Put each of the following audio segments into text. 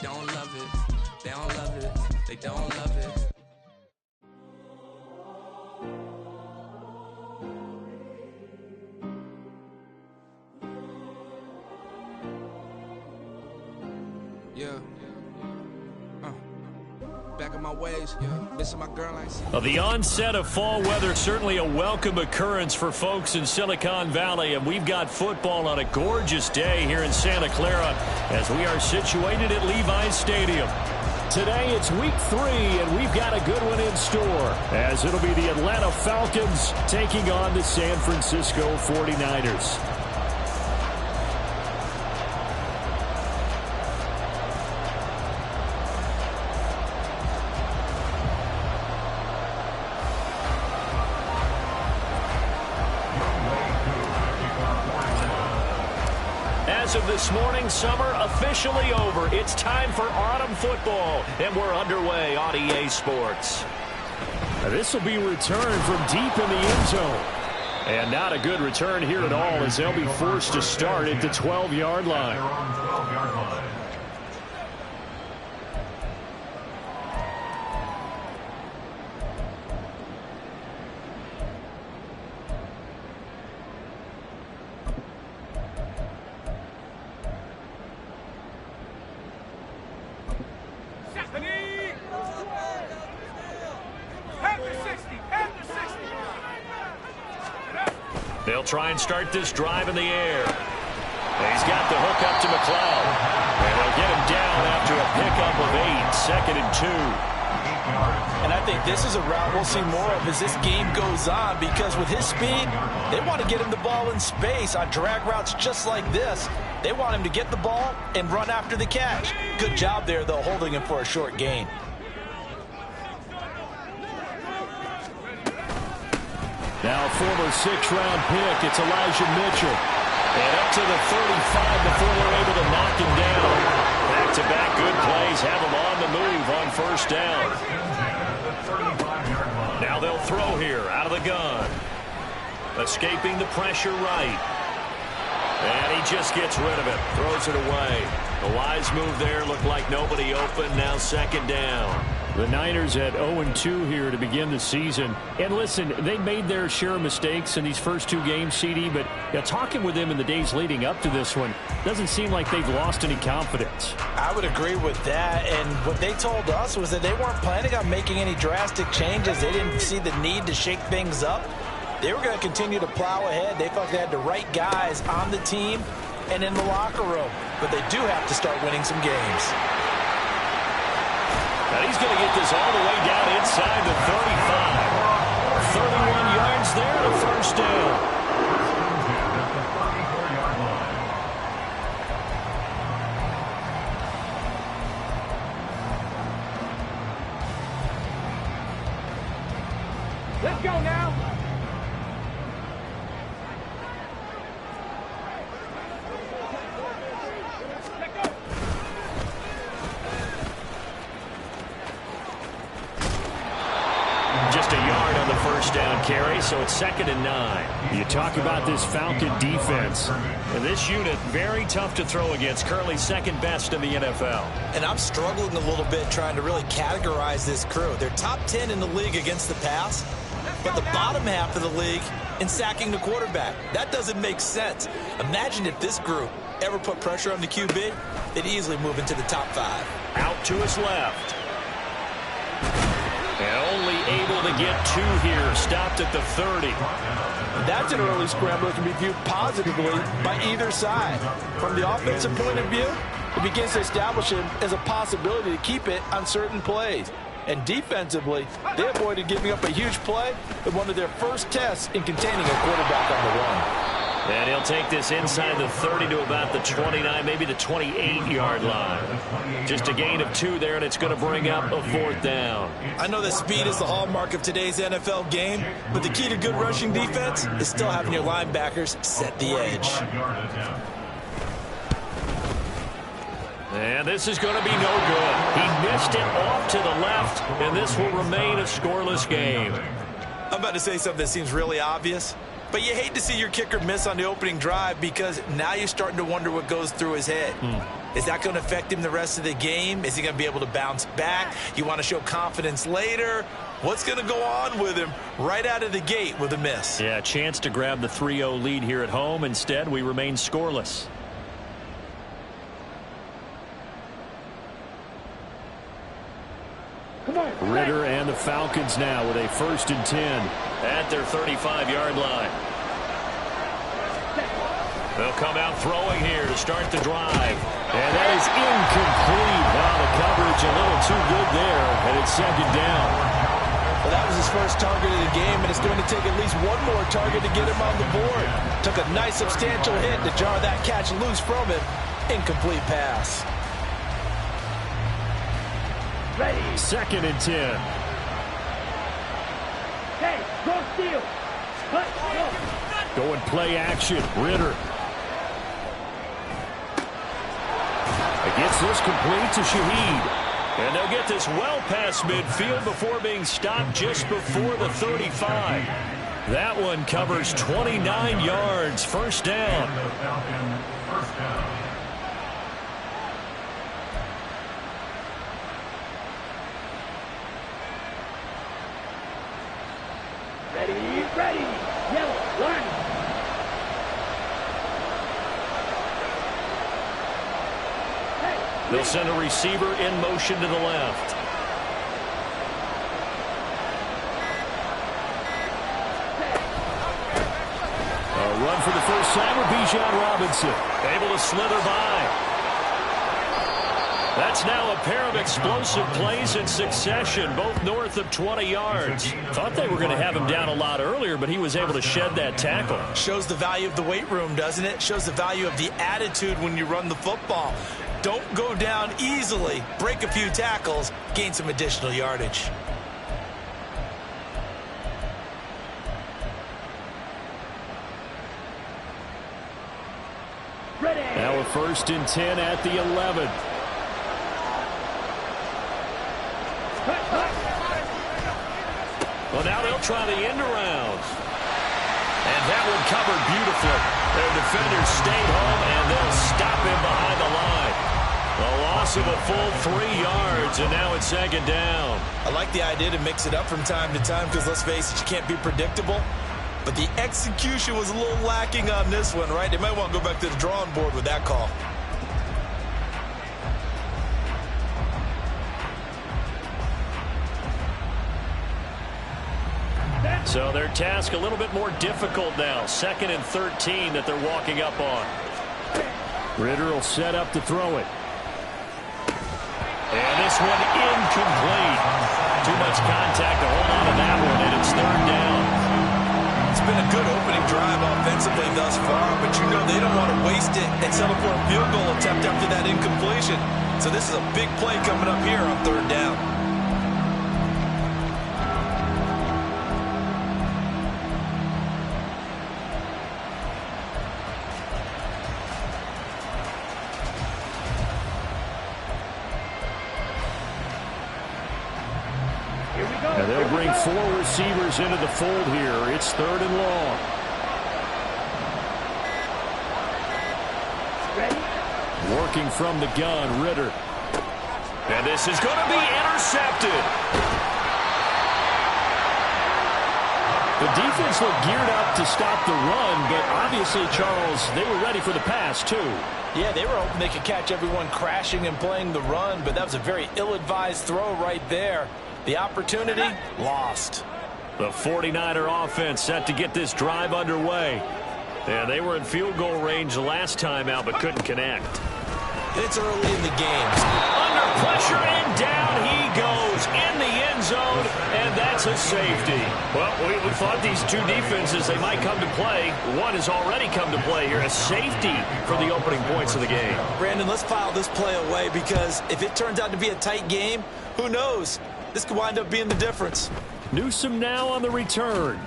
don't love it. They don't love it. They don't love it. Yeah. Back in my ways, yeah. Missing my girl, I ain't seen. Well, the onset of fall weather, certainly a welcome occurrence for folks in Silicon Valley, and we've got football on a gorgeous day here in Santa Clara as we are situated at Levi's Stadium. Today it's week 3, and we've got a good one in store, as it'll be the Atlanta Falcons taking on the San Francisco 49ers. As of this morning, summer officially over. It's time for autumn football, and we're underway on EA Sports. This will be returned from deep in the end zone. And not a good return here at all, as they'll be forced to start at the 12-yard line. They'll try and start this drive in the air. He's got the hook up to McLeod. And they'll get him down after a pickup of 8, 2nd and 2. And I think this is a route we'll see more of as this game goes on, because with his speed, they want to get him the ball in space on drag routes just like this. They want him to get the ball and run after the catch. Good job there, though, holding him for a short gain. Now former 6th-round pick, it's Elijah Mitchell. And up to the 35 before they're able to knock him down. Back-to-back good plays have him on the move on first down. Now they'll throw here out of the gun. Escaping the pressure right. And he just gets rid of it. Throws it away. A wise move there. Looked like nobody open. Now 2nd down. The Niners at 0-2 here to begin the season. And listen, they made their share of mistakes in these first 2 games, CD, but talking with them in the days leading up to this one, doesn't seem like they've lost any confidence. I would agree with that, and what they told us was that they weren't planning on making any drastic changes. They didn't see the need to shake things up. They were going to continue to plow ahead. They felt they had the right guys on the team and in the locker room, but they do have to start winning some games. And he's going to get this all the way down inside the 35. 31 yards there to first down. Let's go now. Just a yard on the first down carry, so it's 2nd and 9. You talk about this Falcon defense. And this unit, very tough to throw against, currently 2nd best in the NFL. And I'm struggling a little bit trying to really categorize this crew. They're top 10 in the league against the pass, but the bottom half of the league in sacking the quarterback. That doesn't make sense. Imagine if this group ever put pressure on the QB, they'd easily move into the top 5. Out to his left. And only able to get 2 here. Stopped at the 30. That's an early scramble that can be viewed positively by either side. From the offensive point of view, it begins to establish him as a possibility to keep it on certain plays. And defensively, they avoided giving up a huge play in one of their first tests in containing a quarterback on the run. And he'll take this inside the 30 to about the 29, maybe the 28-yard line. Just a gain of 2 there, and it's going to bring up a 4th down. I know that speed is the hallmark of today's NFL game, but the key to good rushing defense is still having your linebackers set the edge. And this is going to be no good. He missed it off to the left, and this will remain a scoreless game. I'm about to say something that seems really obvious, But you hate to see your kicker miss on the opening drive because now you're starting to wonder what goes through his head. Is that going to affect him the rest of the game? Is he going to be able to bounce back? You want to show confidence later? What's going to go on with him right out of the gate with a miss? Yeah, a chance to grab the 3-0 lead here at home. Instead, we remain scoreless. Ritter and the Falcons now with a 1st and 10 at their 35-yard line. They'll come out throwing here to start the drive. And that is incomplete. Wow, the coverage a little too good there, and it's 2nd down. Well, that was his first target of the game, and it's going to take at least one more target to get him on the board. Took a nice substantial hit to jar that catch loose from him. Incomplete pass. Ready. 2nd and 10. Hey, go steal. Let's go. Going play action. Ritter. Gets this complete to Shaheed. And they'll get this well past midfield before being stopped just before the 35. That one covers 29 yards. 1st down. Ready. Yellow, line. They'll send a receiver in motion to the left. A run for the first time with Bijan Robinson. Able to slither by. That's now a pair of explosive plays in succession, both north of 20 yards. Thought they were going to have him down a lot earlier, but he was able to shed that tackle. Shows the value of the weight room, doesn't it? Shows the value of the attitude when you run the football. Don't go down easily. Break a few tackles, gain some additional yardage. Now a 1st and 10 at the 11. Well, now they'll try the end around. And that one covered beautifully. Their defenders stayed home, and they'll stop him behind the line. A loss of a full 3 yards, and now it's 2nd down. I like the idea to mix it up from time to time because, let's face it, you can't be predictable. But the execution was a little lacking on this one, right? They might want to go back to the drawing board with that call. So their task a little bit more difficult now. 2nd and 13 that they're walking up on. Ritter will set up to throw it. And this one incomplete. Too much contact to hold on to that one, and it's 3rd down. It's been a good opening drive offensively thus far, but you know they don't want to waste it and settle for a field goal attempt after that incompletion. So this is a big play coming up here on 3rd down. And they'll bring 4 receivers into the fold here. It's 3rd and long. Working from the gun, Ritter. And this is going to be intercepted. The defense looked geared up to stop the run, but obviously, Charles, they were ready for the pass, too. Yeah, they were hoping they could catch everyone crashing and playing the run, but that was a very ill-advised throw right there. The opportunity, lost. The 49er offense set to get this drive underway. Yeah, they were in field goal range last time out, but couldn't connect. It's early in the game. Under pressure, and down he goes in the end zone, and that's a safety. Well, we thought these two defenses, they might come to play. One has already come to play here, a safety for the opening points of the game. Brandon, let's file this play away because if it turns out to be a tight game, who knows? This could wind up being the difference. Newsome now on the return.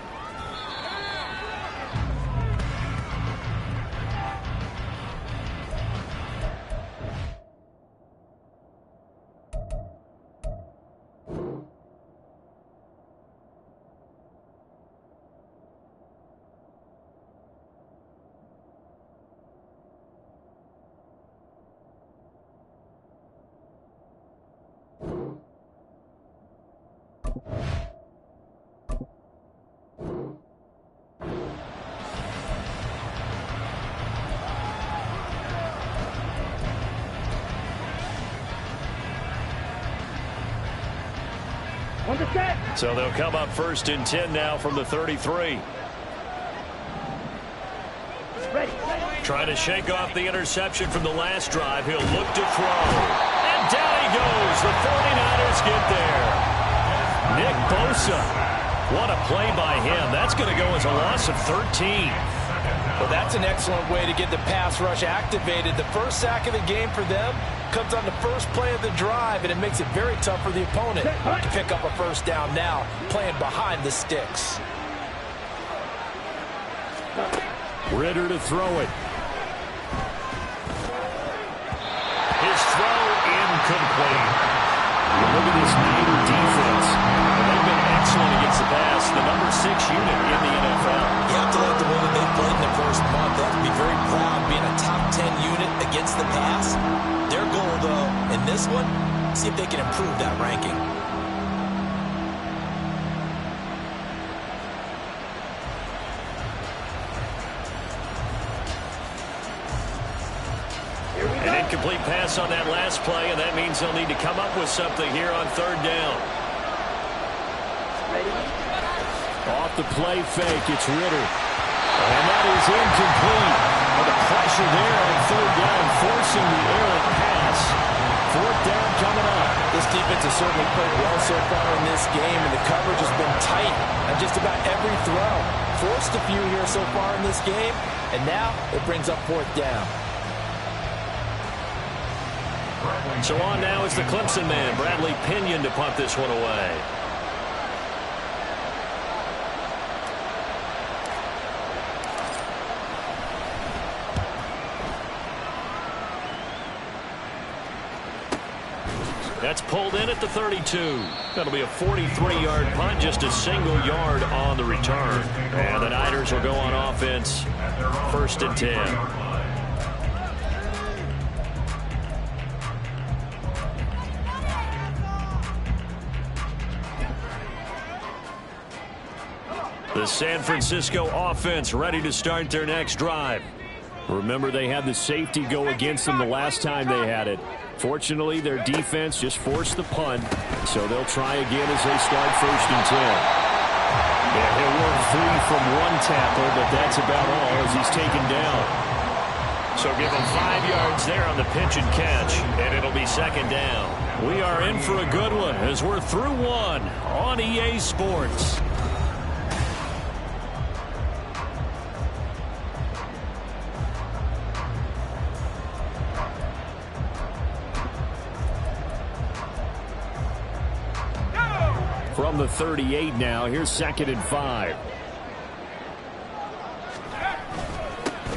So they'll come up 1st and 10 now from the 33. Ready. Trying to shake off the interception from the last drive. He'll look to throw. And down he goes. The 49ers get there. Nick Bosa. What a play by him. That's going to go as a loss of 13. Well, that's an excellent way to get the pass rush activated. The first sack of the game for them comes on the first play of the drive, and it makes it very tough for the opponent to pick up a first down now, playing behind the sticks. Ritter to throw it. His throw incomplete. Look at this Niner defense. They've been excellent against the pass. The number 6 unit in the NFL. You have to like the way that they played in the first month. They have to be very proud being a top 10 unit against the pass. Their goal, though, in this one, see if they can improve that ranking. An incomplete pass on that last play, and that means they'll need to come up with something here on 3rd down. Off the play fake, it's Ritter. And that is incomplete. Well, the pressure there on 3rd down, forcing the errant pass. 4th down coming up. This defense has certainly played well so far in this game, and the coverage has been tight on just about every throw. Forced a few here so far in this game, and now it brings up 4th down. So on now is the Clemson man, Bradley Pinion, to punt this one away. That's pulled in at the 32. That'll be a 43-yard punt, just a single yard on the return. And the Niners will go on offense, 1st and 10. The San Francisco offense ready to start their next drive. Remember, they had the safety go against them the last time they had it. Fortunately, their defense just forced the punt, so they'll try again as they start 1st and 10. Yeah, he'll work 3 from 1 tackle, but that's about all as he's taken down. So give him 5 yards there on the pitch and catch, and it'll be 2nd down. We are in for a good one as we're through 1 on EA Sports. From the 38 now, here's 2nd and 5.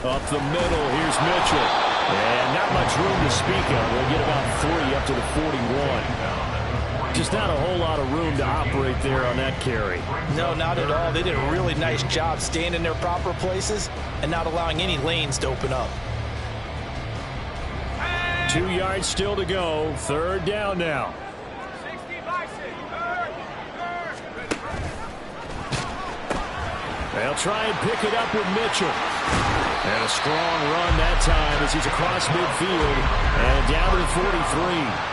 Up the middle, here's Mitchell. And not much room to speak of. We'll get about 3 up to the 41. Just not a whole lot of room to operate there on that carry. No, not at all. They did a really nice job staying in their proper places and not allowing any lanes to open up. 2 yards still to go. 3rd down now. They'll try and pick it up with Mitchell. And a strong run that time as he's across midfield and down to the 43.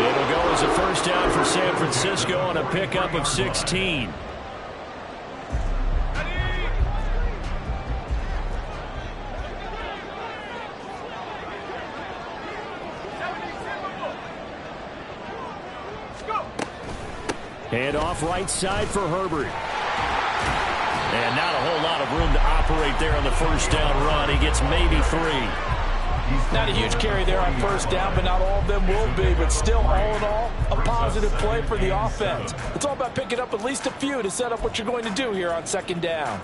It'll go as a 1st down for San Francisco on a pickup of 16. Hand off right side for Herbert. And not a whole lot of room to operate there on the 1st down run. He gets maybe 3. Not a huge carry there on 1st down, but not all of them will be. But still, all in all, a positive play for the offense. It's all about picking up at least a few to set up what you're going to do here on 2nd down.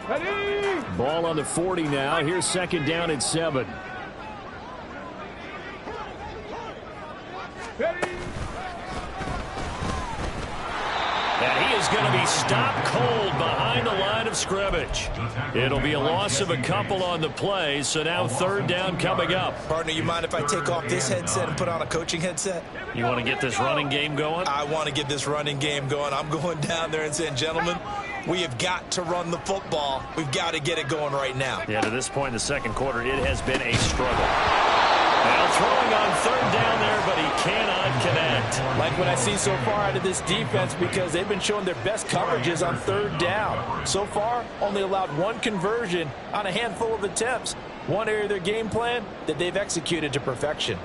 Ready? Ball on the 40 now. Here's 2nd down and 7. Ready? And he is going to be stopped cold behind the line of scrimmage. It'll be a loss of a couple on the play, so now 3rd down coming up. Partner, you mind if I take off this headset and put on a coaching headset? You want to get this running game going? I want to get this running game going. I'm going down there and saying, gentlemen, we have got to run the football. We've got to get it going right now. Yeah, to this point in the 2nd quarter, it has been a struggle. Now throwing on third down there, but he cannot connect. Like what I see so far out of this defense, because they've been showing their best coverages on third down. So far, only allowed one conversion on a handful of attempts. One area of their game plan that they've executed to perfection.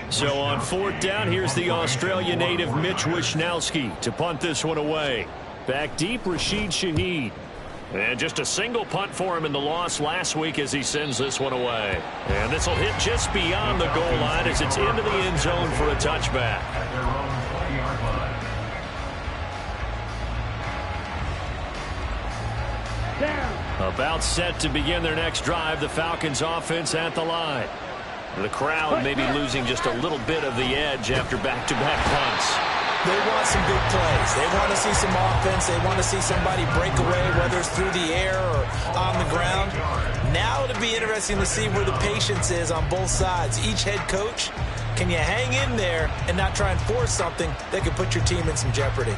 So on fourth down, here's the Australia native Mitch Wishnowsky to punt this one away. Back deep, Rashid Shaheed. And just a single punt for him in the loss last week as he sends this one away. And this will hit just beyond the goal line as it's into the end zone for a touchback. About set to begin their next drive, the Falcons offense at the line. The crowd may be losing just a little bit of the edge after back-to-back punts. They want some big plays. They want to see some offense. They want to see somebody break away, whether it's through the air or on the ground. Now it'll be interesting to see where the patience is on both sides. Each head coach, can you hang in there and not try and force something that could put your team in some jeopardy?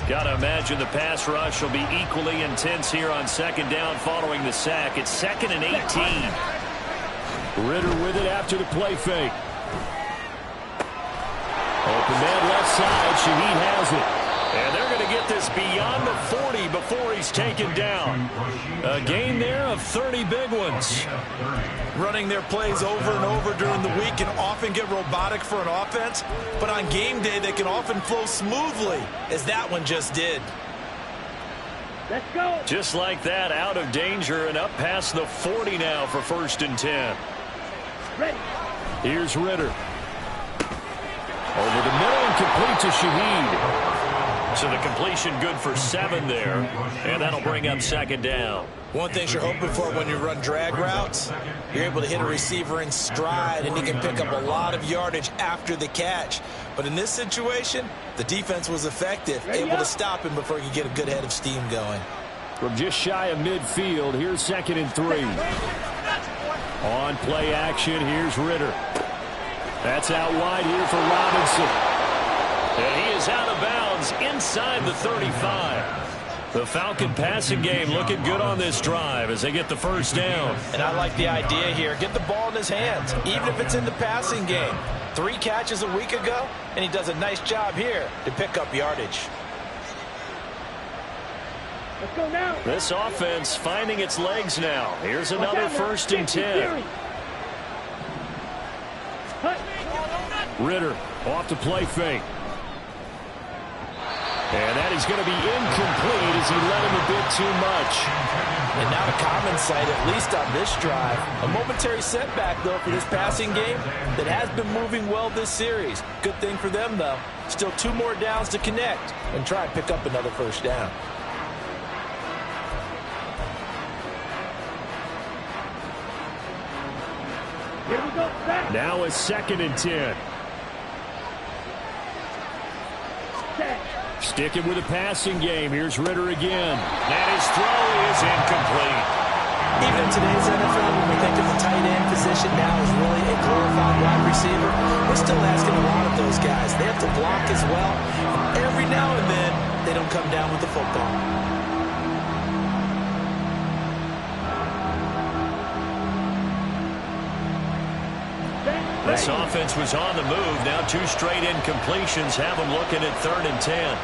Gotta imagine the pass rush will be equally intense here on second down following the sack. It's 2nd and 18. Ritter with it after the play fake. Open man left side. Shaheed has it. And they're going to get this beyond the 40 before he's taken down. A gain there of 30 big ones. Running their plays over and over during the week can often get robotic for an offense, but on game day they can often flow smoothly, as that one just did. Let's go. Just like that, out of danger and up past the 40 now for 1st and 10. Ready. Here's Ritter. Over the middle and complete to Shaheed. So the completion good for 7 there, and that'll bring up 2nd down. One thing you're hoping for when you run drag routes, you're able to hit a receiver in stride, and he can pick up a lot of yardage after the catch. But in this situation, the defense was effective, able to stop him before he could get a good head of steam going. From just shy of midfield, here's 2nd and 3. On play action, here's Ritter. That's out wide here for Robinson. And he is out of bounds inside the 35. The Falcon passing game looking good on this drive as they get the first down. And I like the idea here. Get the ball in his hands, even if it's in the passing game. 3 catches a week ago, and he does a nice job here to pick up yardage. Let's go now. This offense finding its legs now. Here's another 1st and 10. Ritter off the play fake. And that is going to be incomplete as he let him a bit too much. And not a common sight, at least on this drive. A momentary setback, though, for this passing game that has been moving well this series. Good thing for them, though. Still 2 more downs to connect and try and pick up another 1st down. Here we go. Back. Now a 2nd and 10. Sticking with a passing game. Here's Ritter again. And his throw is incomplete. Even in today's NFL, when we think of the tight end position now as really a glorified wide receiver, we're still asking a lot of those guys. They have to block as well. And every now and then, they don't come down with the football. This offense was on the move. Now 2 straight incompletions have them looking at 3rd and 10.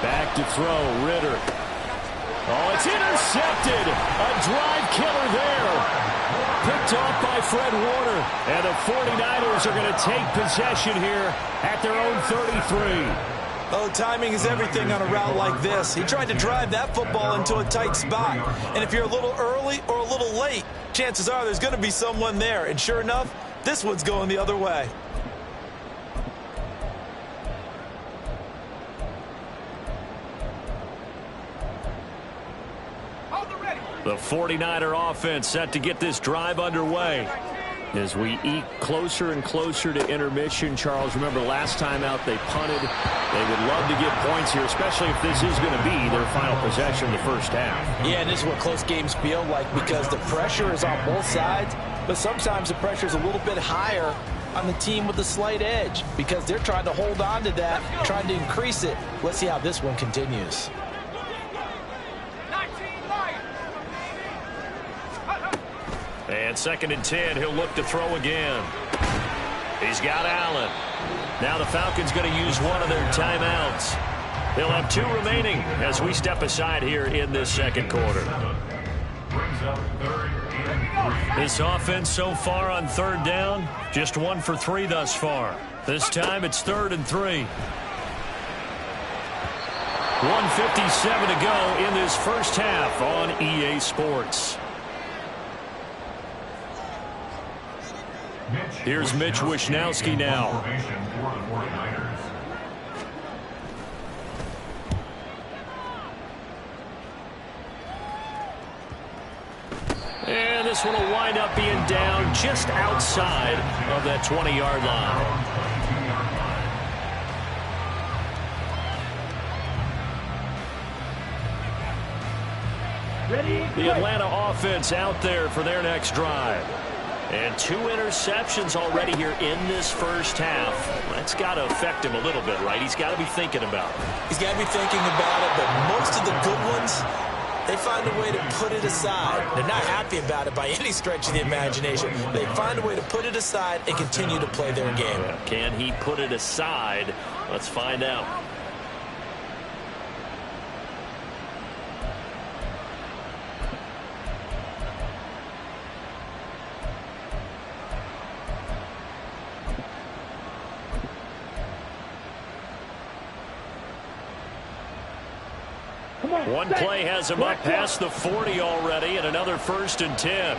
Back to throw, Ritter. Oh, it's intercepted. A drive killer there. Picked off by Fred Warner. And the 49ers are going to take possession here at their own 33. Oh, timing is everything on a route like this. He tried to drive that football into a tight spot. And if you're a little early or a little late, chances are there's going to be someone there. And sure enough, this one's going the other way. The 49er offense set to get this drive underway. As we eke closer and closer to intermission, Charles, remember last time out they punted. They would love to get points here, especially if this is going to be their final possession of the first half. Yeah, and this is what close games feel like because the pressure is on both sides, but sometimes the pressure is a little bit higher on the team with the slight edge because they're trying to hold on to that, trying to increase it. Let's see how this one continues. And 2nd and 10, he'll look to throw again. He's got Allen. Now the Falcons going to use one of their timeouts. They'll have 2 remaining as we step aside here in this second quarter. This offense so far on 3rd down, just 1 for 3 thus far. This time it's 3rd and 3. 1:57 to go in this first half on EA Sports. Here's Mitch Wishnowsky now. And this one will wind up being down just outside of that 20-yard line. The Atlanta offense out there for their next drive. And 2 interceptions already here in this first half. That's got to affect him a little bit, right? He's got to be thinking about it. He's got to be thinking about it, but most of the good ones, they find a way to put it aside. They're not happy about it by any stretch of the imagination. They find a way to put it aside and continue to play their game. Can he put it aside? Let's find out. One play has him up past the 40 already, and another 1st and 10.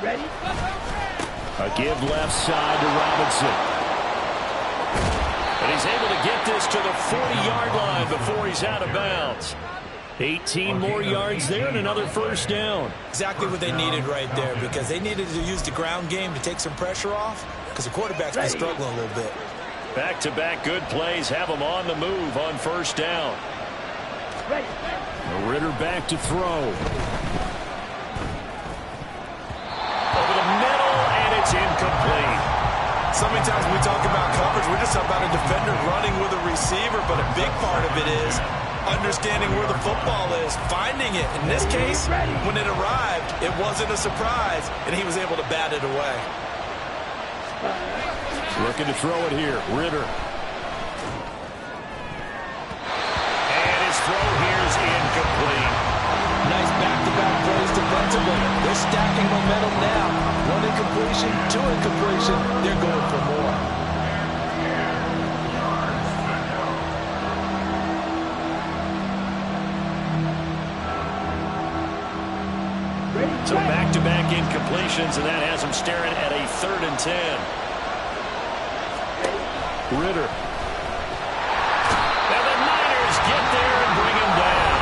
Ready? A give left side to Robinson. And he's able to get this to the 40-yard line before he's out of bounds. 18 more yards there and another 1st down. Exactly what they needed right there because they needed to use the ground game to take some pressure off because the quarterback's been struggling a little bit. Back-to-back good plays have him on the move on 1st down. Ritter back to throw. Over the middle, and it's incomplete. So many times when we talk about coverage, we're just talking about a defender running with a receiver, but a big part of it is understanding where the football is, finding it. In this case, when it arrived, it wasn't a surprise, and he was able to bat it away. Looking to throw it here, Ritter. Throw here's incomplete. Nice back-to-back plays defensively. They're stacking momentum now. 1 incompletion, 2 incompletion. They're going for more. So back-to-back incompletions, and that has him staring at a 3rd and 10. Ritter. Get there and bring him down.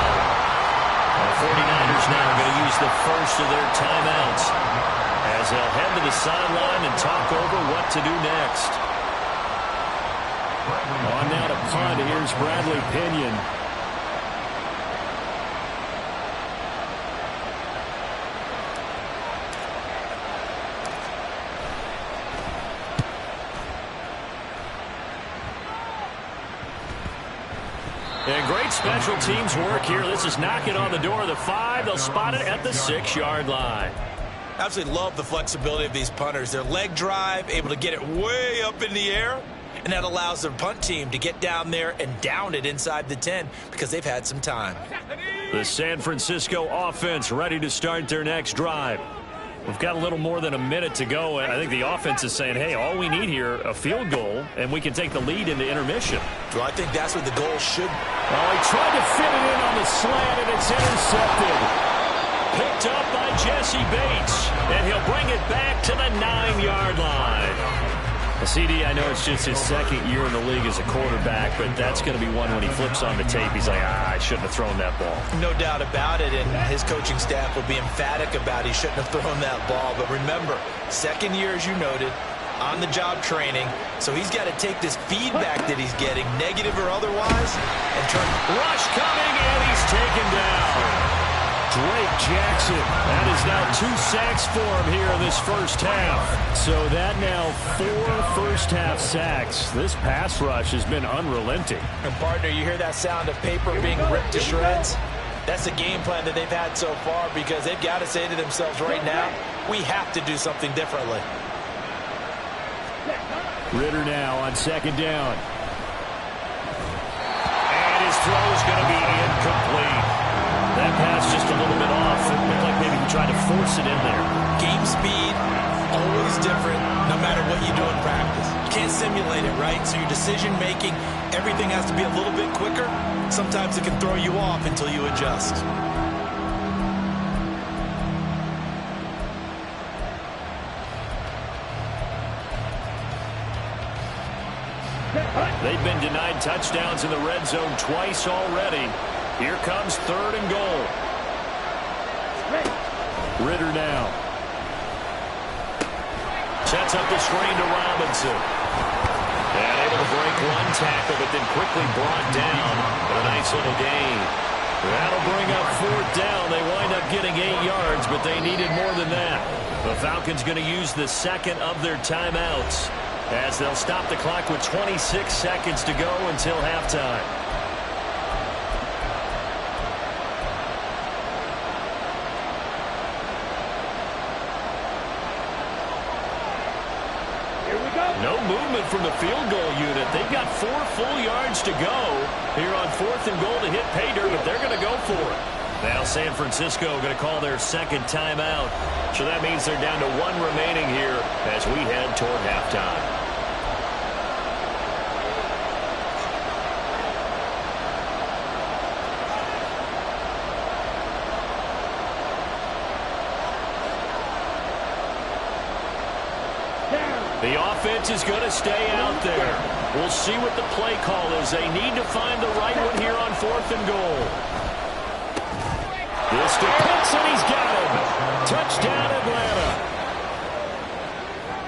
The 49ers now are going to use the first of their timeouts as they'll head to the sideline and talk over what to do next. On now to punt. Here's Bradley Pinion. And great special teams work here. This is knocking on the door of the 5. They'll spot it at the 6-yard line. Absolutely love the flexibility of these punters. Their leg drive, able to get it way up in the air, and that allows their punt team to get down there and down it inside the 10 because they've had some time. The San Francisco offense ready to start their next drive. We've got a little more than a minute to go. I think the offense is saying, hey, all we need here, a field goal, and we can take the lead into intermission. Well, I think that's what the goal should be. Oh, he tried to fit it in on the slant, and it's intercepted. Picked up by Jesse Bates, and he'll bring it back to the 9-yard line. CD, I know it's just his second year in the league as a quarterback, but that's going to be one when he flips on the tape. He's like, I shouldn't have thrown that ball. No doubt about it, and his coaching staff will be emphatic about he shouldn't have thrown that ball. But remember, second year, as you noted, on-the-job training, so he's got to take this feedback that he's getting, negative or otherwise, and turn. Rush coming, and he's taken down. Drake Jackson, that is now 2 sacks for him here in this first half. So that now 4 first-half sacks. This pass rush has been unrelenting. And, partner, you hear that sound of paper being ripped to shreds? That's a game plan that they've had so far because they've got to say to themselves right now, we have to do something differently. Ritter now on second down. And his throw is going to be incomplete. That pass just a little bit off. It looked like maybe he tried to force it in there. Game speed, always different, no matter what you do in practice. You can't simulate it, right? So your decision-making, everything has to be a little bit quicker. Sometimes it can throw you off until you adjust. They've been denied touchdowns in the red zone twice already. Here comes 3rd and goal. Ritter now. Sets up the screen to Robinson. And able to break one tackle, but then quickly brought down. But a nice little gain. That'll bring up 4th down. They wind up getting 8 yards, but they needed more than that. The Falcons going to use the second of their timeouts as they'll stop the clock with 26 seconds to go until halftime. No movement from the field goal unit. They've got 4 full yards to go here on 4th and goal to hit pay dirt, but they're going to go for it. Now San Francisco going to call their second timeout. So that means they're down to 1 remaining here as we head toward halftime. The offense is going to stay out there. We'll see what the play call is. They need to find the right one here on 4th and goal. This to Pitts, and he's got him. Touchdown, Atlanta.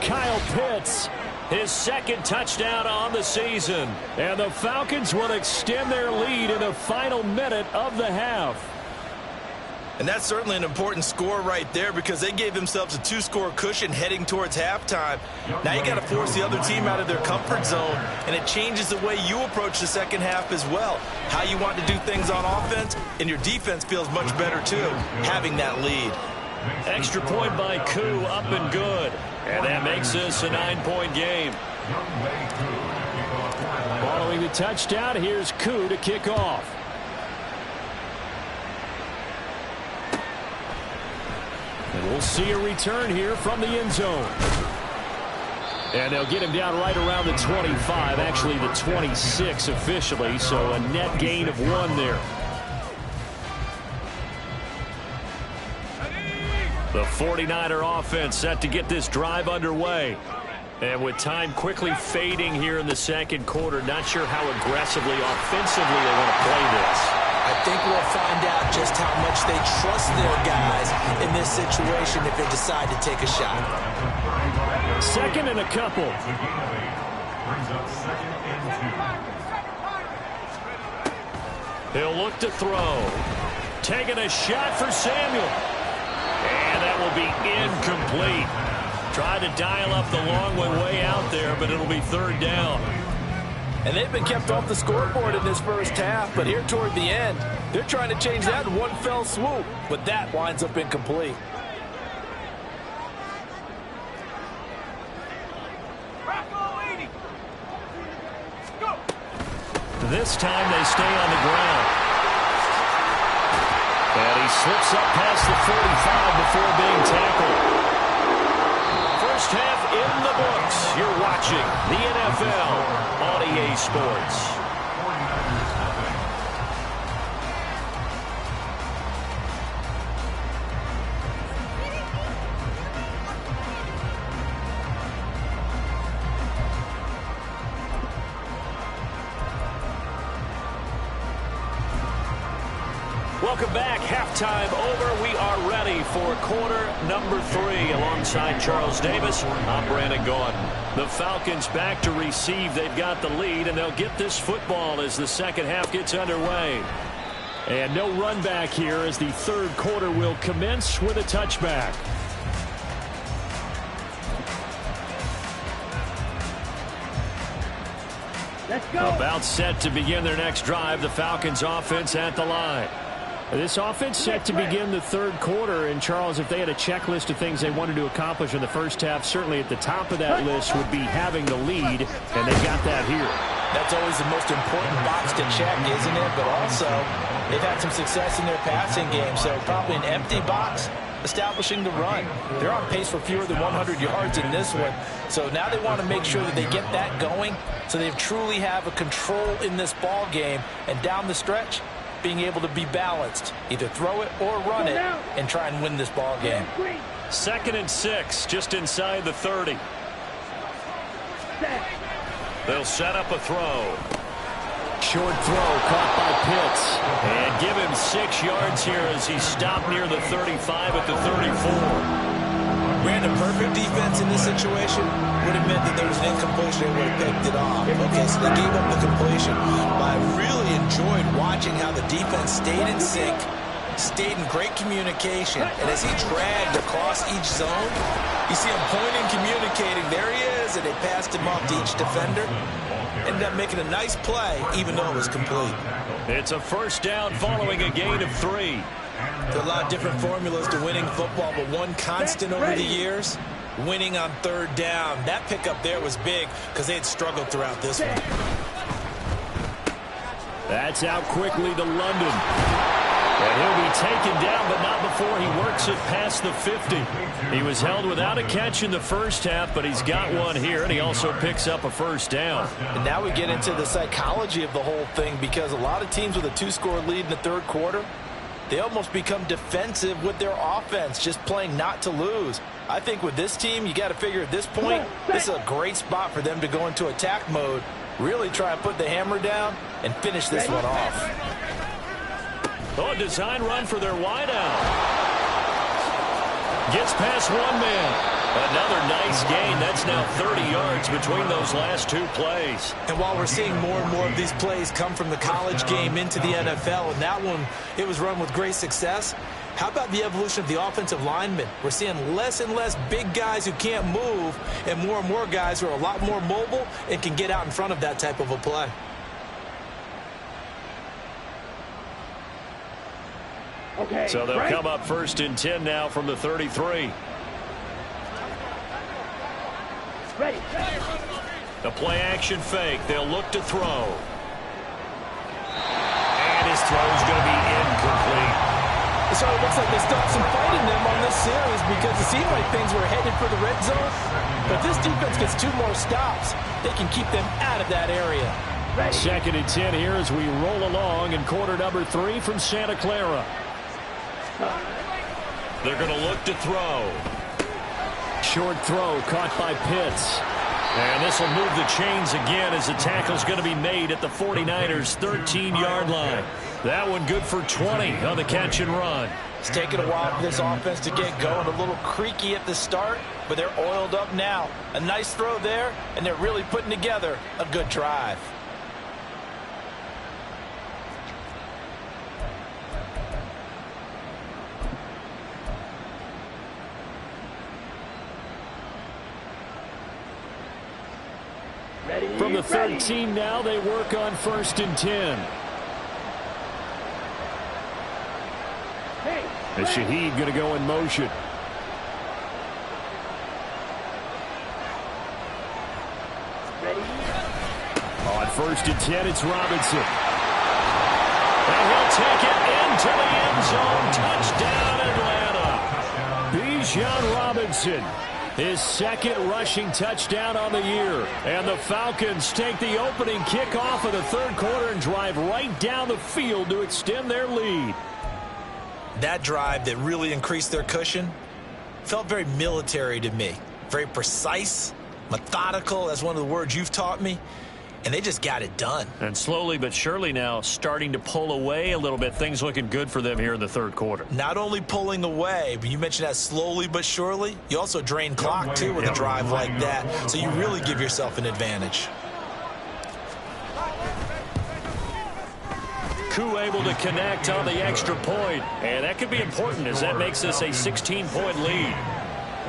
Kyle Pitts, his second touchdown on the season. And the Falcons will extend their lead in the final minute of the half. And that's certainly an important score right there because they gave themselves a 2-score cushion heading towards halftime. Now you got to force the other team out of their comfort zone, and it changes the way you approach the second half as well. How you want to do things on offense, and your defense feels much better too, having that lead. Extra point by Koo, up and good. And that makes this a 9-point game. Following the touchdown, here's Koo to kick off. And we'll see a return here from the end zone. And they'll get him down right around the 25, actually the 26 officially, so a net gain of 1 there. The 49er offense set to get this drive underway. And with time quickly fading here in the second quarter, not sure how aggressively, offensively they want to play this. I think we'll find out just how much they trust their guys in this situation if they decide to take a shot. Second and a couple. He'll look to throw. Taking a shot for Samuel. And that will be incomplete. Tried to dial up the long one way out there, but it'll be 3rd down. And they've been kept off the scoreboard in this first half, but here toward the end, they're trying to change that in one fell swoop, but that winds up incomplete. This time they stay on the ground. And he slips up past the 45 before being tackled. First half in the books. You're watching the NFL on EA Sports. Welcome back. Halftime over. We are ready for quarter number 3. Alongside Charles Davis, I'm Brandon Gordon. The Falcons back to receive. They've got the lead, and they'll get this football as the second half gets underway. And no run back here as the third quarter will commence with a touchback. Let's go. About set to begin their next drive. The Falcons offense at the line. This offense set to begin the third quarter. And, Charles, if they had a checklist of things they wanted to accomplish in the first half, certainly at the top of that list would be having the lead, and they got that here. That's always the most important box to check, isn't it? But also, they've had some success in their passing game, so probably an empty box establishing the run. They're on pace for fewer than 100 yards in this one. So now they want to make sure that they get that going so they truly have a control in this ball game. And down the stretch, being able to be balanced. Either throw it or run it and try and win this ball game. 2nd and 6, just inside the 30. They'll set up a throw. Short throw caught by Pitts. And give him 6 yards here as he stopped near the 35 at the 34. Ran a perfect defense in this situation. Would have meant that there was an incompletion. They would have picked it off. Okay, so they gave up the completion. But I really enjoyed watching how the defense stayed in sync, stayed in great communication. And as he dragged across each zone, you see him pointing, communicating. There he is, and they passed him off to each defender. Ended up making a nice play, even though it was complete. It's a first down following a gain of 3. There are a lot of different formulas to winning football, but one constant over the years, winning on third down. That pickup there was big because they had struggled throughout this one. That's out quickly to London. And he'll be taken down, but not before he works it past the 50. He was held without a catch in the first half, but he's got one here, and he also picks up a first down. And now we get into the psychology of the whole thing, because a lot of teams with a 2-score lead in the third quarter, they almost become defensive with their offense, just playing not to lose. I think with this team, you got to figure at this point, this is a great spot for them to go into attack mode, really try and put the hammer down and finish this one off. Oh, a design run for their wideout. Gets past one man. Another nice gain. That's now 30 yards between those last 2 plays. And while we're seeing more and more of these plays come from the college game into the NFL, and that one, it was run with great success, how about the evolution of the offensive linemen? We're seeing less and less big guys who can't move and more guys who are a lot more mobile and can get out in front of that type of a play. Okay, so they'll come up 1st and 10 now from the 33. Ready. The play action fake. They'll look to throw. And his throw's going to be incomplete. So it looks like they stopped some fight in them on this series because it seemed like things were headed for the red zone. But this defense gets 2 more stops. They can keep them out of that area. Ready. 2nd and 10 here as we roll along in quarter number 3 from Santa Clara. They're going to look to throw. Short throw caught by Pitts. And this will move the chains again as the tackle's going to be made at the 49ers' 13-yard line. That one good for 20 on the catch and run. It's taken a while for this offense to get going. A little creaky at the start, but they're oiled up now. A nice throw there, and they're really putting together a good drive. From the 13 now, they work on 1st and 10. As Shaheed going to go in motion. On 1st and 10, it's Robinson. And he'll take it into the end zone. Touchdown, Atlanta. Bijan Robinson. His 2nd rushing touchdown on the year. And the Falcons take the opening kickoff of the third quarter and drive right down the field to extend their lead. That drive that really increased their cushion felt very military to me. Very precise, methodical, that's one of the words you've taught me. and they just got it done. And slowly but surely now starting to pull away a little bit. Things looking good for them here in the third quarter. Not only pulling away, but you mentioned that slowly but surely. You also drain clock, too, with a drive like that. So you really give yourself an advantage. Koo able to connect on the extra point. And that could be important as that makes this a 16-point lead.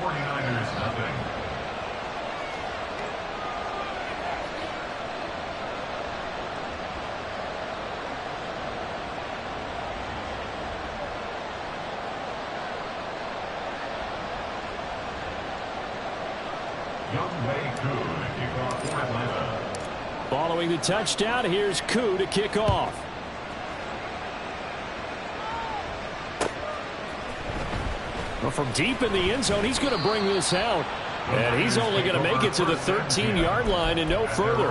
49ers nothing. Following the touchdown, here's Koo to kick off. Well, from deep in the end zone, he's going to bring this out. And he's only going to make it to the 13-yard line and no further.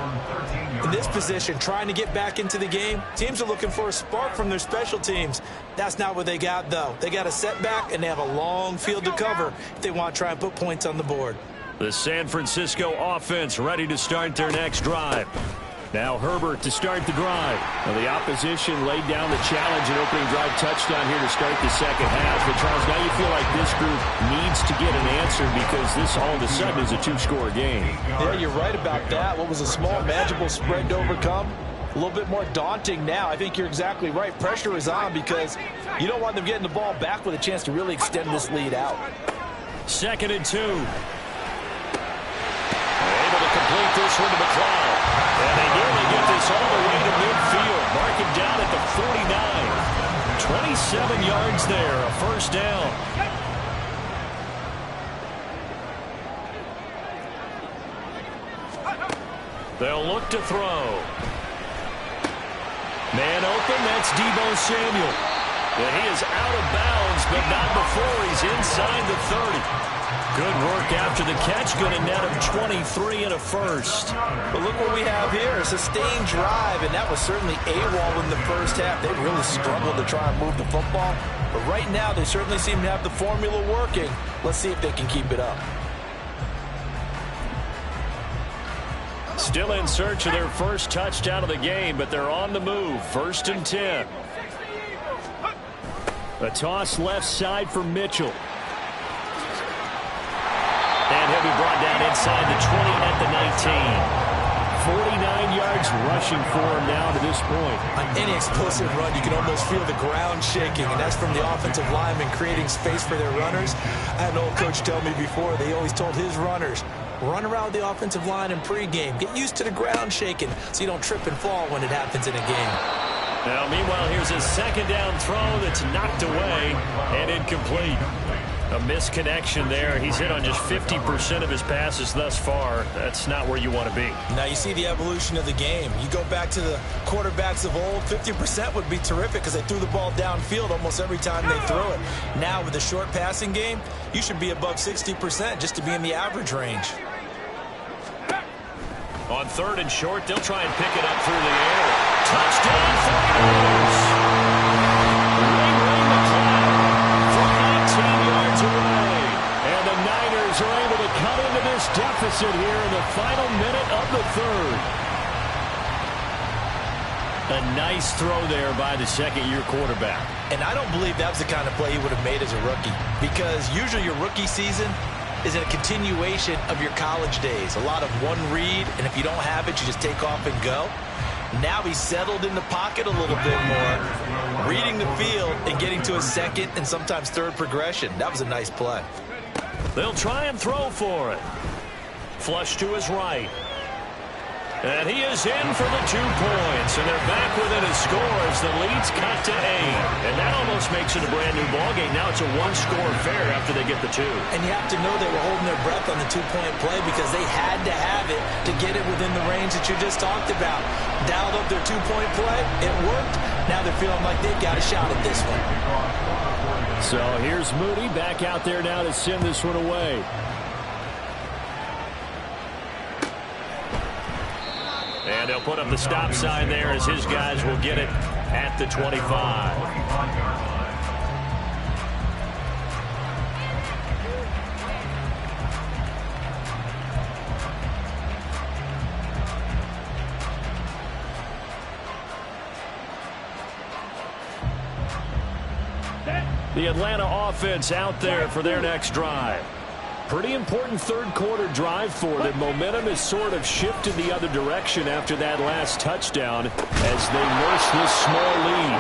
In this position, trying to get back into the game, teams are looking for a spark from their special teams. That's not what they got, though. They got a setback, and they have a long field to cover if they want to try and put points on the board. The San Francisco offense ready to start their next drive. Now Herbert to start the drive. Well, the opposition laid down the challenge and opening drive touchdown here to start the second half. But Charles, now you feel like this group needs to get an answer because this all of a sudden is a two-score game. Yeah, you're right about that. What was a small, manageable spread to overcome? A little bit more daunting now. I think you're exactly right. Pressure is on because you don't want them getting the ball back with a chance to really extend this lead out. 2nd and 2. Able to complete this one to McLeod. And they nearly get this all the way to midfield. Mark it down at the 49. 27 yards there, a first down. They'll look to throw. Man open, that's Deebo Samuel. And he is out of bounds, but not before he's inside the 30. Good work after the catch. Going to net him 23 and a first. But look what we have here, a sustained drive, and that was certainly AWOL in the first half. They really struggled to try and move the football. But right now, they certainly seem to have the formula working. Let's see if they can keep it up. Still in search of their first touchdown of the game, but they're on the move. 1st and 10. A toss left side for Mitchell. And he'll be brought down inside the 20 at the 19. 49 yards rushing for him now to this point. On any explosive run, you can almost feel the ground shaking, and that's from the offensive linemen creating space for their runners. I had an old coach tell me before, they always told his runners, run around the offensive line in pregame. Get used to the ground shaking so you don't trip and fall when it happens in a game. Now, meanwhile, here's a second down throw that's knocked away and incomplete. A misconnection there. He's hit on just 50% of his passes thus far. That's not where you want to be. Now you see the evolution of the game. You go back to the quarterbacks of old, 50% would be terrific because they threw the ball downfield almost every time they threw it. Now with the short passing game, you should be above 60% just to be in the average range. On 3rd and short, they'll try and pick it up through the air. Touchdown, 49ers! Are able to cut into this deficit here in the final minute of the 3rd. A nice throw there by the second-year quarterback. And I don't believe that was the kind of play he would have made as a rookie, because usually your rookie season is a continuation of your college days. A lot of one read, and if you don't have it, you just take off and go. Now he's settled in the pocket a little bit more, reading the field and getting to his second and sometimes third progression. That was a nice play. They'll try and throw for it. Flush to his right. And he is in for the 2 points. And they're back within a score as the lead's cut to 8. And that almost makes it a brand new ballgame. Now it's a 1-score affair after they get the 2. And you have to know they were holding their breath on the 2-point play because they had to have it to get it within the range that you just talked about. Dialed up their 2-point play. It worked. Now they're feeling like they've got a shot at this one. So here's Moody back out there now to send this one away. And they'll put up the stop sign there as his guys will get it at the 25. The Atlanta offense out there for their next drive. Pretty important third-quarter drive for them. Momentum has sort of shifted the other direction after that last touchdown as they nurse this small lead.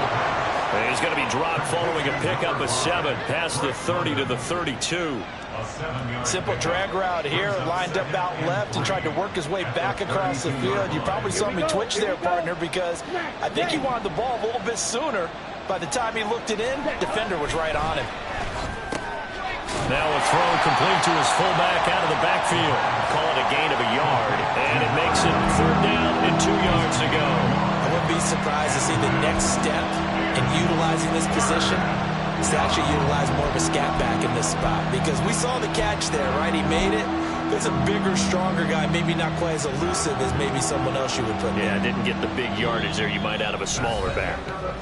And he's going to be dropped following a pickup of 7 past the 30 to the 32. Simple drag route here, lined up out left and tried to work his way back across the field. You probably saw me twitch there, partner, because I think he wanted the ball a little bit sooner. By the time he looked it in, defender was right on him. Now a throw complete to his fullback out of the backfield. Call it a gain of a yard, and it makes it 3rd down and 2 yards to go. I wouldn't be surprised to see the next step in utilizing this position is to actually utilize more of a scat back in this spot, because we saw the catch there, right? He made it. There's a bigger, stronger guy, maybe not quite as elusive as maybe someone else you would put in. Yeah, didn't get the big yardage there you might out of a smaller back.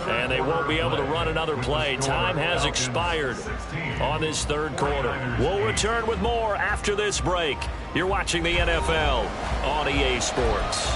And they won't be able to run another play. Time has expired on this 3rd quarter. We'll return with more after this break. You're watching the NFL on EA Sports.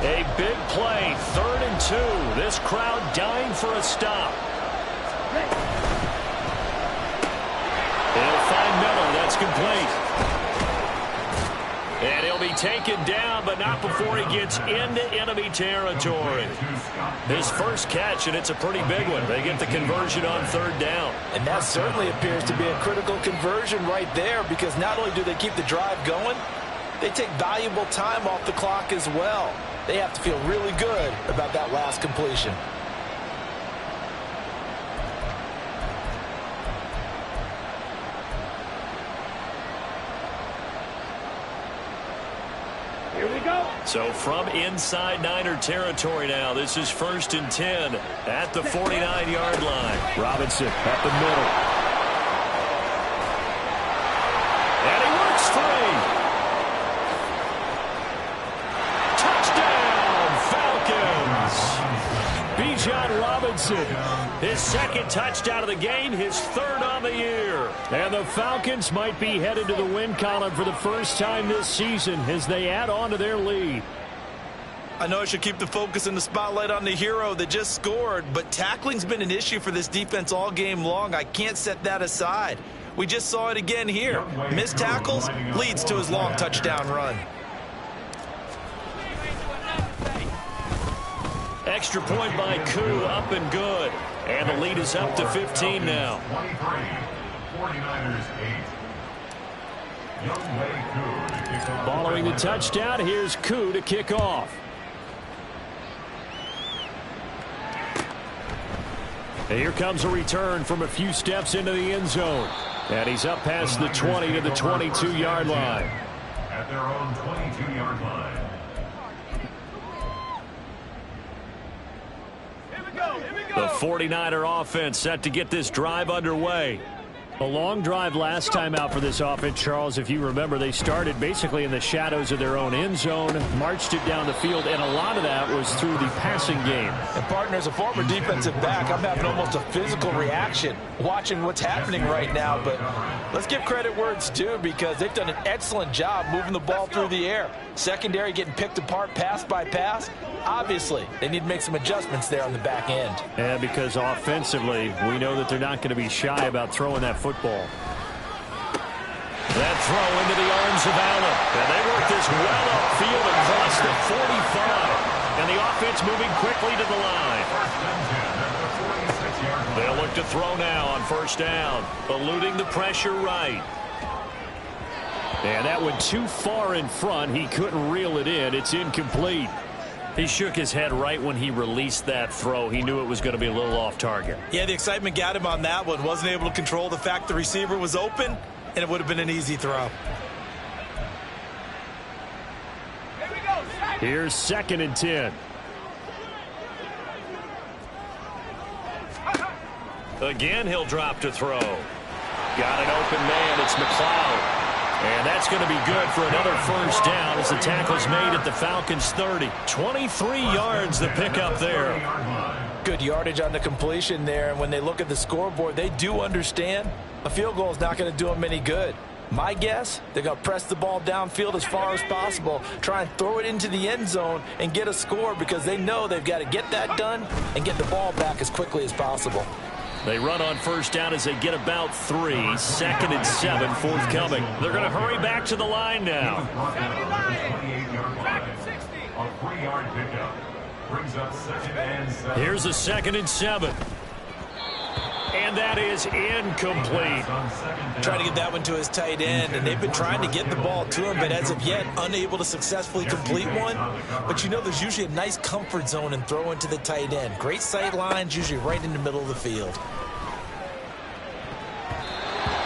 A big play, 3rd and 2. This crowd dying for a stop. He'll find Miller. That's complete. And he'll be taken down, but not before he gets into enemy territory. His first catch, and it's a pretty big one. They get the conversion on 3rd down. And that certainly appears to be a critical conversion right there, because not only do they keep the drive going, they take valuable time off the clock as well. They have to feel really good about that last completion. Here we go. So from inside Niner territory now, this is 1st and 10 at the 49-yard line. Robinson at the middle. And he works free. Bijan Robinson, his 2nd touchdown of the game, his 3rd on the year. And the Falcons might be headed to the win column for the first time this season as they add on to their lead. I know I should keep the focus and the spotlight on the hero that just scored, but tackling's been an issue for this defense all game long. I can't set that aside. We just saw it again here. Missed tackles leads to his long touchdown run. Extra point by Koo, up and good. And the lead is up to 15 now. 23, 49ers 8. Following the touchdown, here's Koo to kick off. And here comes a return from a few steps into the end zone. And he's up past the 20 to the 22-yard line. At their own 22-yard line. The 49er offense set to get this drive underway. A long drive last time out for this offense, Charles. If you remember, they started basically in the shadows of their own end zone, marched it down the field, and a lot of that was through the passing game. And, partner, as a former defensive back, I'm having almost a physical reaction watching what's happening right now. But let's give credit where it's due, because they've done an excellent job moving the ball through the air. Secondary getting picked apart pass by pass. Obviously, they need to make some adjustments there on the back end. And because offensively, we know that they're not going to be shy about throwing that football. That throw into the arms of Allen. And they work this well upfield across the 45. And the offense moving quickly to the line. They'll look to throw now on 1st down, eluding the pressure right. And that went too far in front. He couldn't reel it in. It's incomplete. He shook his head right when he released that throw. He knew it was going to be a little off target. Yeah, the excitement got him on that one. Wasn't able to control the fact the receiver was open, and it would have been an easy throw. Here's 2nd and 10. Again, he'll drop to throw. Got an open man. It's McLeod. And that's going to be good for another first down as the tackle's made at the Falcons' 30. 23 yards the pickup there. Good yardage on the completion there, and when they look at the scoreboard, they do understand a field goal is not going to do them any good. My guess, they're going to press the ball downfield as far as possible, try and throw it into the end zone and get a score because they know they've got to get that done and get the ball back as quickly as possible. They run on first down as they get about 3. 2nd and 7 forthcoming. They're going to hurry back to the line now. A 3-yard pickup brings up 2nd and 7. Here's a 2nd and 7. And that is incomplete. Trying to get that one to his tight end, and they've been trying to get the ball to him, but as of yet, unable to successfully complete one. But you know there's usually a nice comfort zone in throwing to the tight end. Great sight lines, usually right in the middle of the field.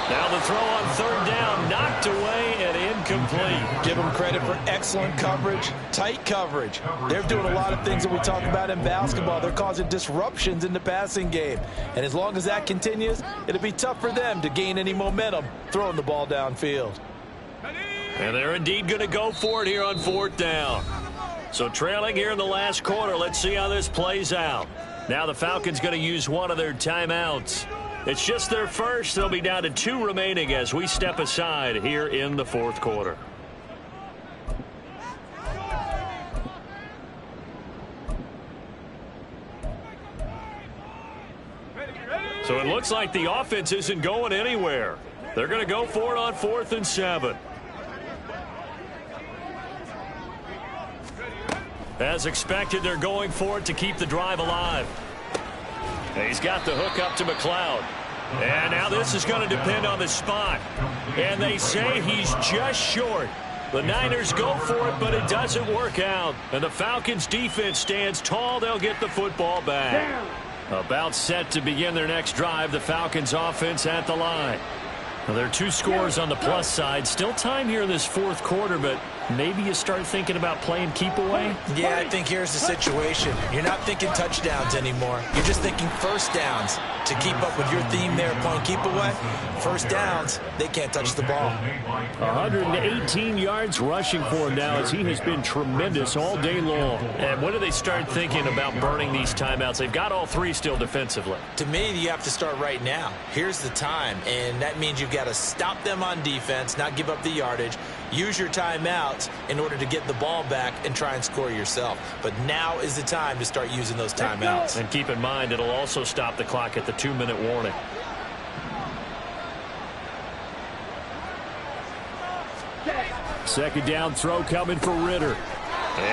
Now the throw on 3rd down, knocked away and incomplete. Give them credit for excellent coverage, tight coverage. They're doing a lot of things that we talk about in basketball. They're causing disruptions in the passing game. And as long as that continues, it'll be tough for them to gain any momentum throwing the ball downfield. And they're indeed going to go for it here on 4th down. So trailing here in the last quarter, let's see how this plays out. Now the Falcons going to use one of their timeouts. It's just their first. They'll be down to 2 remaining as we step aside here in the 4th quarter. So it looks like the offense isn't going anywhere. They're going to go for it on 4th and 7. As expected, they're going for it to keep the drive alive. He's got the hook up to McLeod. And now this is going to depend on the spot. And they say he's just short. The Niners go for it, but it doesn't work out. And the Falcons defense stands tall. They'll get the football back. About set to begin their next drive, the Falcons offense at the line. Well, there are 2 scores on the plus side. Still time here in this 4th quarter, but maybe you start thinking about playing keep away? Yeah, I think here's the situation. You're not thinking touchdowns anymore. You're just thinking first downs. To keep up with your theme there, playing keep away, first downs, they can't touch the ball. 118 yards rushing for him now as he has been tremendous all day long. And when do they start thinking about burning these timeouts? They've got all 3 still defensively. To me, you have to start right now. Here's the time, and that means you've got to stop them on defense, not give up the yardage, use your timeouts in order to get the ball back and try and score yourself. But now is the time to start using those timeouts. And keep in mind, it'll also stop the clock at the 2-minute warning. Second down throw coming for Ritter.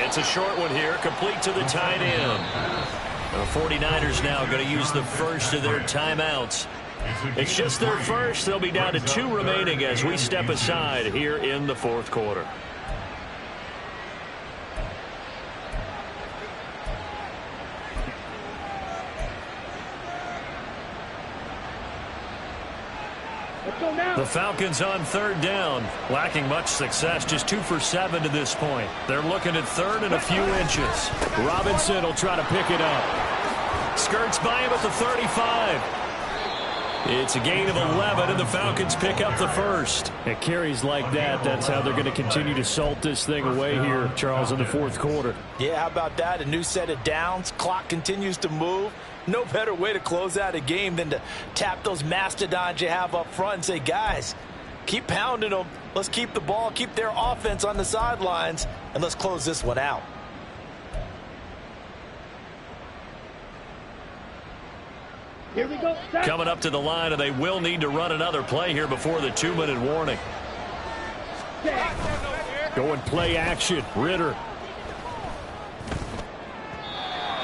It's a short one here, complete to the tight end. The 49ers now going to use the first of their timeouts. It's just their first. They'll be down to 2 remaining as we step aside here in the 4th quarter. The Falcons on 3rd down, lacking much success, just 2 for 7 to this point. They're looking at 3rd and a few inches. Robinson will try to pick it up. Skirts by him at the 35. It's a gain of 11, and the Falcons pick up the first. It carries like that. That's how they're going to continue to salt this thing away here, Charles, in the 4th quarter. Yeah, how about that? A new set of downs. Clock continues to move. No better way to close out a game than to tap those mastodons you have up front and say, guys, keep pounding them. Let's keep the ball, keep their offense on the sidelines, and let's close this one out. Here we go. Coming up to the line, and they will need to run another play here before the 2-minute warning. Going play action. Ritter.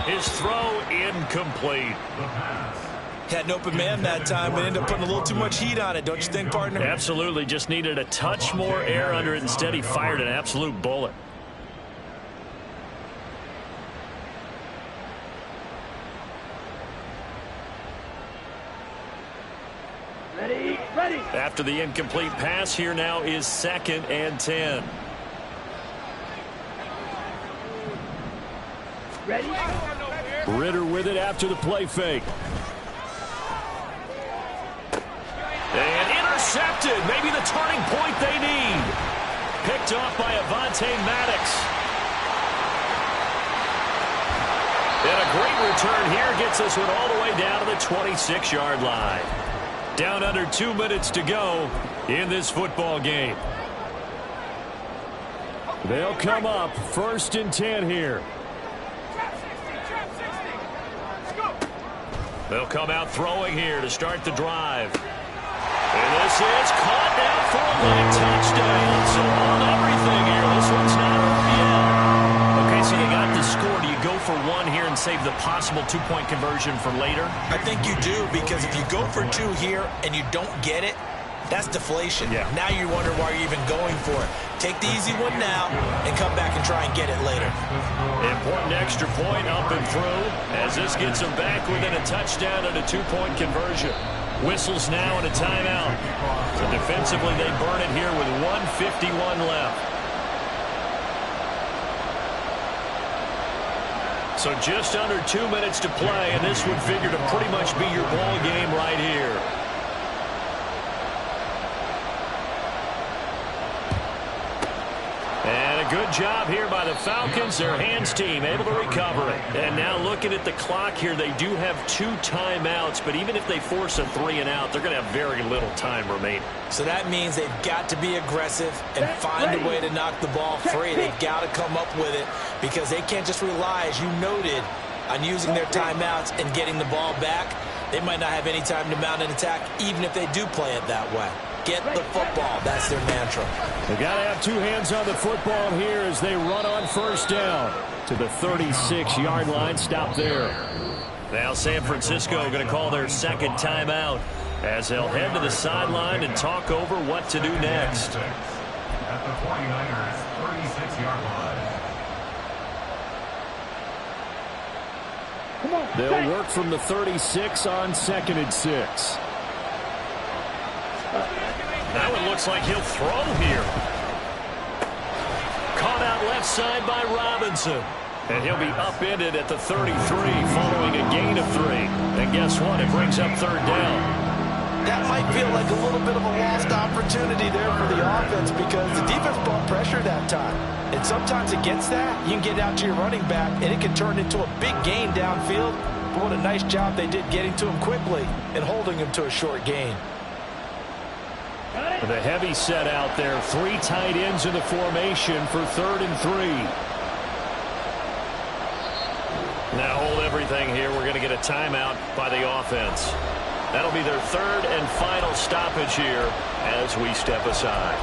His throw incomplete. Had an open man that time and ended up putting a little too much heat on it, don't you think, partner? Absolutely. Just needed a touch more air under it. Instead, he fired an absolute bullet. Ready, ready. After the incomplete pass, here now is 2nd and 10. Ready. Ritter with it after the play fake. And intercepted. Maybe the turning point they need. Picked off by Avonte Maddox. And a great return here gets this one all the way down to the 26-yard line. Down under 2 minutes to go in this football game. They'll come up 1st and 10 here. They'll come out throwing here to start the drive. And this is caught now for a late touchdown. So on everything here, this one's not over yet. Okay, so they got the score. Do you go for one here and save the possible 2-point conversion for later? I think you do, because if you go for 2 here and you don't get it, that's deflation. Yeah. Now you wonder why you're even going for it. Take the easy one now and come back and try and get it later. Important extra point up and through as this gets them back within a touchdown and a 2-point conversion. Whistles now and a timeout. So defensively they burn it here with 1:51 left. So just under 2 minutes to play, and this would figure to pretty much be your ball game right here. And a good job here by the Falcons, their hands team, able to recover it. And now looking at the clock here, they do have 2 timeouts, but even if they force a 3-and-out, they're going to have very little time remaining. So that means they've got to be aggressive and find a way to knock the ball free. They've got to come up with it, because they can't just rely, as you noted, on using their timeouts and getting the ball back. They might not have any time to mount an attack, even if they do play it that way. Get the football. That's their mantra. They've got to have 2 hands on the football here as they run on 1st down to the 36-yard line. Stop there. Now San Francisco going to call their 2nd timeout as they'll head to the sideline and talk over what to do next. At the 49ers, 36-yard line. Come on. They'll work from the 36 on 2nd and 6. Now it looks like he'll throw here. Caught out left side by Robinson. And he'll be upended at the 33 following a gain of 3. And guess what? It brings up 3rd down. That might feel like a little bit of a lost opportunity there for the offense, because the defense brought pressure that time. And sometimes against that, you can get out to your running back, and it can turn into a big gain downfield. But what a nice job they did getting to him quickly and holding him to a short gain. The heavy set out there. 3 tight ends in the formation for 3rd and 3. Now hold everything here. We're going to get a timeout by the offense. That'll be their 3rd and final stoppage here as we step aside.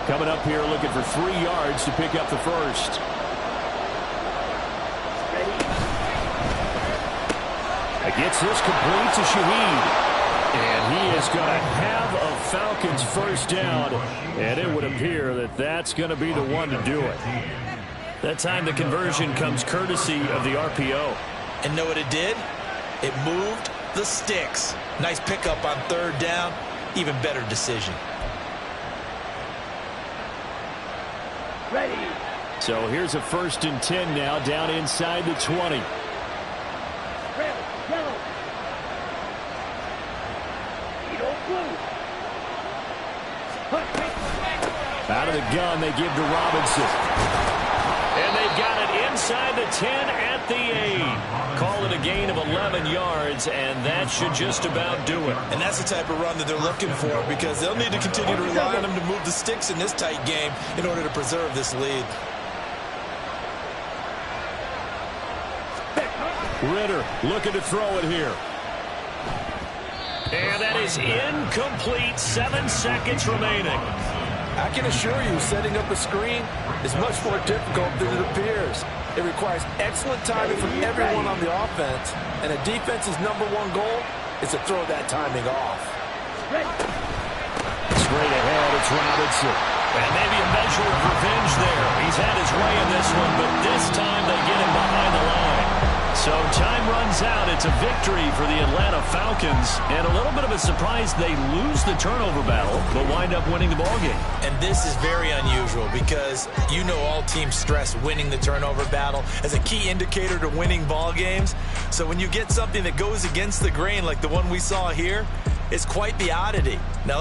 Coming up here looking for 3 yards to pick up the 1st. Gets this complete to Shaheed. And he is going to have a Falcons 1st down. And it would appear that that's going to be the one to do it. That time the conversion comes courtesy of the RPO. And know what it did? It moved the sticks. Nice pickup on 3rd down. Even better decision. Ready. So here's a 1st and 10 now, down inside the 20. Yellow. Blue. Out of the gun, they give to Robinson. And they've got it inside the 10 at the 8. Call it a gain of 11 yards, and that should just about do it. And that's the type of run that they're looking for, because they'll need to continue to rely on him to move the sticks in this tight game in order to preserve this lead. Ritter looking to throw it here. And that is incomplete. 7 seconds remaining. I can assure you, setting up a screen is much more difficult than it appears. It requires excellent timing from everyone on the offense, and a defense's #1 goal is to throw that timing off. Straight ahead, it's Robinson. And maybe a measure of revenge there. He's had his way in this one, but this time they get him behind the line. So time runs out. It's a victory for the Atlanta Falcons. And a little bit of a surprise, they lose the turnover battle, but wind up winning the ballgame. And this is very unusual because you know all teams stress winning the turnover battle as a key indicator to winning ball games. So when you get something that goes against the grain like the one we saw here, it's quite the oddity. Now,